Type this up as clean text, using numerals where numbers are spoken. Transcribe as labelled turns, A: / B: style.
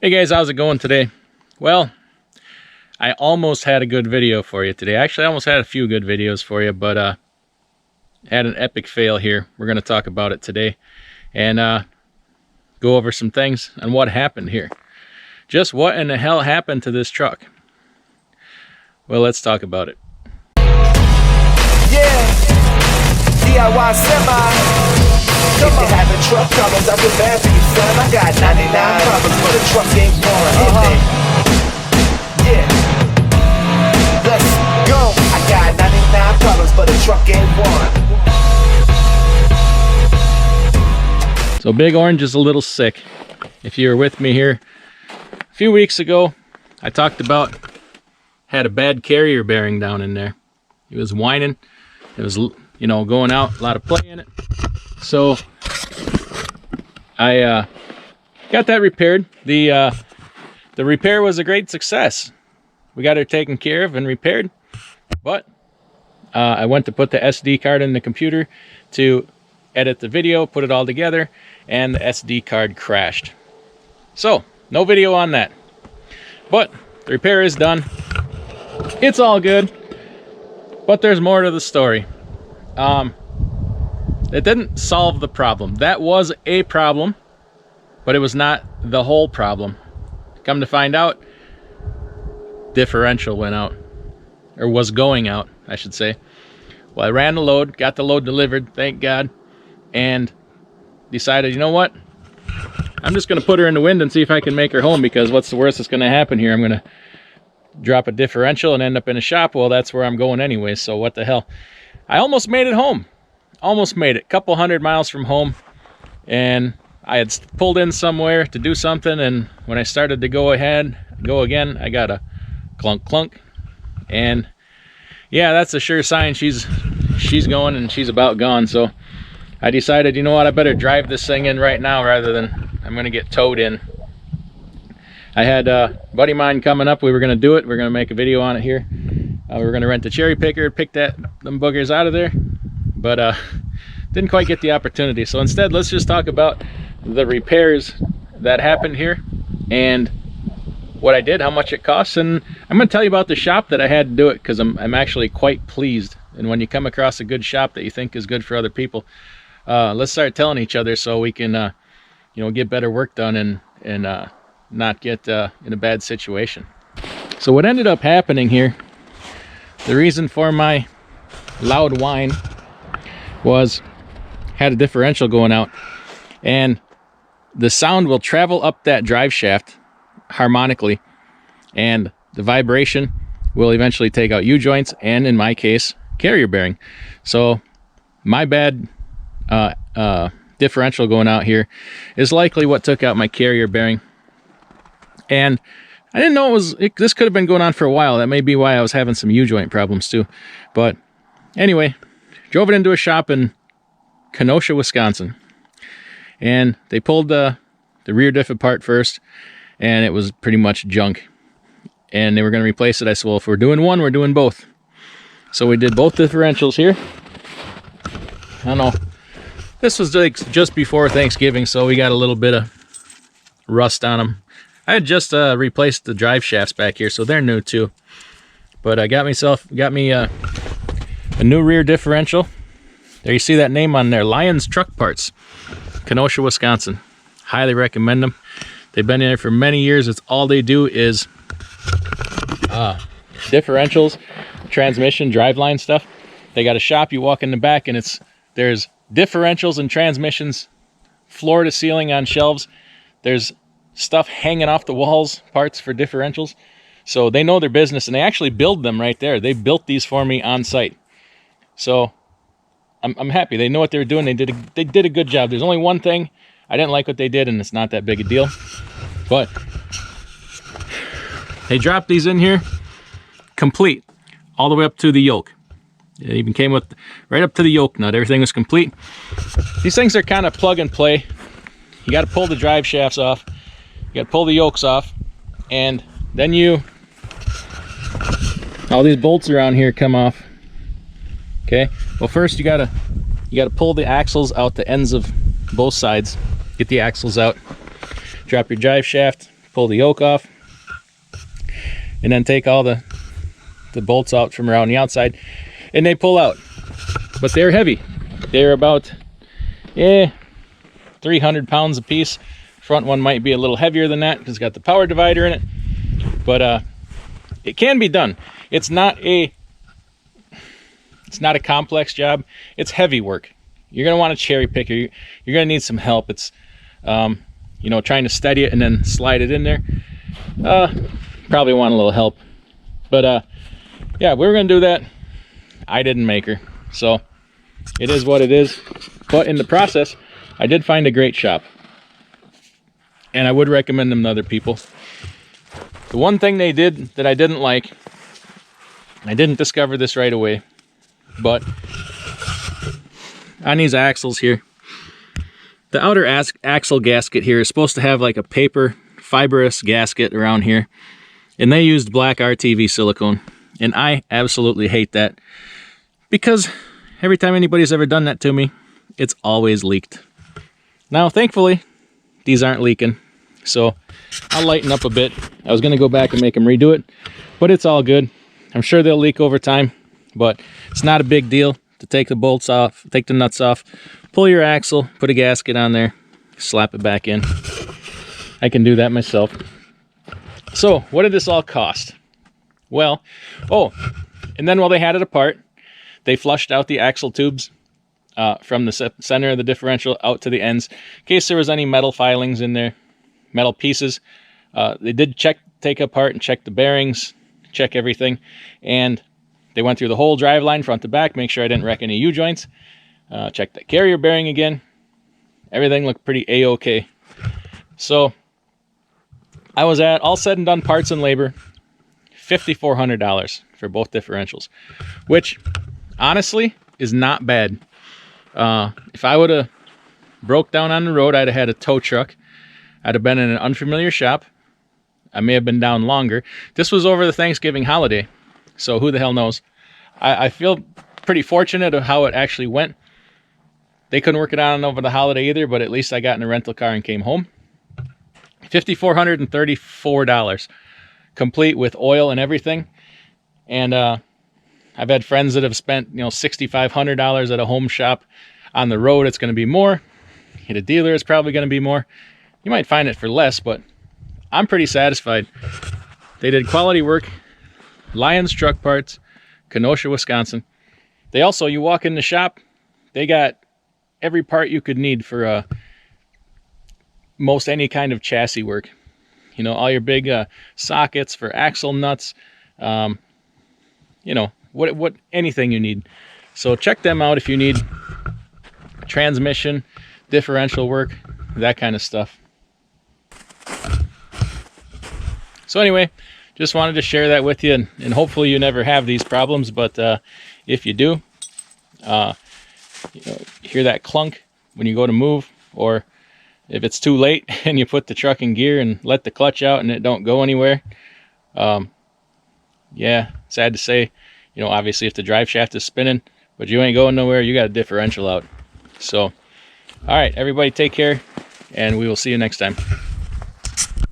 A: Hey guys, how's it going today? Well, I almost had a good video for you today. Actually, I almost had a few good videos for you, but had an epic fail here. We're going to talk about it today and go over some things on what happened here. Just what in the hell happened to this truck? Well, let's talk about it.
B: Yeah, DIY semi. If you have a truck problems, I feel bad for you, son. I got 99 problems, but a truck ain't one. Yeah, let's go. I got 99 problems, but a truck ain't one.
A: So Big Orange is a little sick. If you were with me here a few weeks ago, I talked about had a bad carrier bearing down in there. He was whining. It was, you know, going out, a lot of play in it. So I got that repaired. The repair was a great success. We got her taken care of and repaired. But I went to put the SD card in the computer to edit the video, put it all together, and the SD card crashed. So no video on that. But the repair is done. It's all good. But there's more to the story. It didn't solve the problem. That was a problem, but it was not the whole problem. Come to find out, differential went out, or was going out, I should say. Well, I ran the load, got the load delivered, thank God, and decided, you know what? I'm just going to put her in the wind and see if I can make her home, because what's the worst that's going to happen here? I'm going to drop a differential and end up in a shop. Well, that's where I'm going anyway, so what the hell. I almost made it home. Almost made it. Couple 100 miles from home, and I had pulled in somewhere to do something, and when I started to go again, I got a clunk clunk, and yeah, that's a sure sign she's going, and she's about gone. So I decided, you know what, I better drive this thing in right now rather than I'm gonna get towed in. I had a buddy of mine coming up. We were gonna do it. We're gonna make a video on it here. We were gonna rent a cherry picker, pick them boogers out of there, but didn't quite get the opportunity. So instead, let's just talk about the repairs that happened here and what I did, how much it costs, and I'm going to tell you about the shop that I had to do it, because I'm actually quite pleased. And when you come across a good shop that you think is good for other people, let's start telling each other so we can you know, get better work done and not get in a bad situation. So what ended up happening here, the reason for my loud whine was had a differential going out, and the sound will travel up that drive shaft harmonically, and the vibration will eventually take out U-joints and, in my case, carrier bearing. So my bad differential going out here is likely what took out my carrier bearing, and I didn't know this could have been going on for a while. That may be why I was having some U-joint problems too. But anyway, drove it into a shop in Kenosha, Wisconsin, and they pulled the rear diff apart first, and it was pretty much junk, and they were going to replace it. I said, well, if we're doing one, we're doing both. So we did both differentials here. I don't know, this was like just before Thanksgiving, so we got a little bit of rust on them. I had just replaced the drive shafts back here, so they're new too. But I got me a new rear differential. There, you see that name on there, Lions Truck Parts, Kenosha, Wisconsin. Highly recommend them. They've been in there for many years. It's all they do is differentials, transmission, driveline stuff. They got a shop. You walk in the back, and there's differentials and transmissions, floor to ceiling on shelves. There's stuff hanging off the walls, parts for differentials. So they know their business, and they actually build them right there. They built these for me on site. So I'm happy. They know what they were doing. They did a good job. There's only one thing I didn't like what they did, and it's not that big a deal. But they dropped these in here complete, all the way up to the yoke. It even came with right up to the yoke nut. Everything was complete. These things are kind of plug and play. You got to pull the drive shafts off. You got to pull the yokes off, and then all these bolts around here come off. Okay, well, first you gotta pull the axles out the ends of both sides. Get the axles out, drop your drive shaft, pull the yoke off, and then take all the bolts out from around the outside, and they pull out. But they're heavy. They're about 300 pounds a piece. Front one might be a little heavier than that because it's got the power divider in it, but it can be done. It's not a complex job. It's heavy work. You're gonna want to cherry pick. You're gonna need some help. It's you know, trying to steady it and then slide it in there. Probably want a little help, but yeah, we were gonna do that. I didn't make her, so it is what it is. But in the process, I did find a great shop, and I would recommend them to other people. The one thing they did that I didn't like, I didn't discover this right away, but on these axles here, the outer axle gasket here is supposed to have like a paper fibrous gasket around here, and they used black RTV silicone, and I absolutely hate that because every time anybody's ever done that to me, it's always leaked. Now, thankfully, these aren't leaking, so I'll lighten up a bit. I was going to go back and make them redo it, but it's all good. I'm sure they'll leak over time, but it's not a big deal to take the bolts off, take the nuts off, pull your axle, put a gasket on there, slap it back in. I can do that myself. So, what did this all cost? Well, and then while they had it apart, they flushed out the axle tubes from the center of the differential out to the ends, in case there was any metal filings in there, metal pieces. They did take apart and check the bearings, check everything, and they went through the whole drive line front to back, make sure I didn't wreck any U-joints, check the carrier bearing again. Everything looked pretty A-okay. So I was at, all said and done, parts and labor, $5,400 for both differentials, which honestly is not bad. If I would have broke down on the road, I'd have had a tow truck. I'd have been in an unfamiliar shop. I may have been down longer. This was over the Thanksgiving holiday, so who the hell knows. I feel pretty fortunate of how it actually went. They couldn't work it out over the holiday either, but at least I got in a rental car and came home. $5,434, complete with oil and everything. And I've had friends that have spent, $6,500 at a home shop. On the road, it's going to be more. At a dealer, it's probably going to be more. You might find it for less, but I'm pretty satisfied. They did quality work. Lyons Truck Parts, Kenosha, Wisconsin. They also, you walk in the shop, they got every part you could need for most any kind of chassis work. All your big sockets for axle nuts, what anything you need. So check them out if you need transmission, differential work, that kind of stuff. So anyway, just wanted to share that with you, and hopefully you never have these problems, but if you do, hear that clunk when you go to move, or if it's too late and you put the truck in gear and let the clutch out and it don't go anywhere, yeah, sad to say, obviously if the drive shaft is spinning, but you ain't going nowhere, you got a differential out. So, all right, everybody take care, and we will see you next time.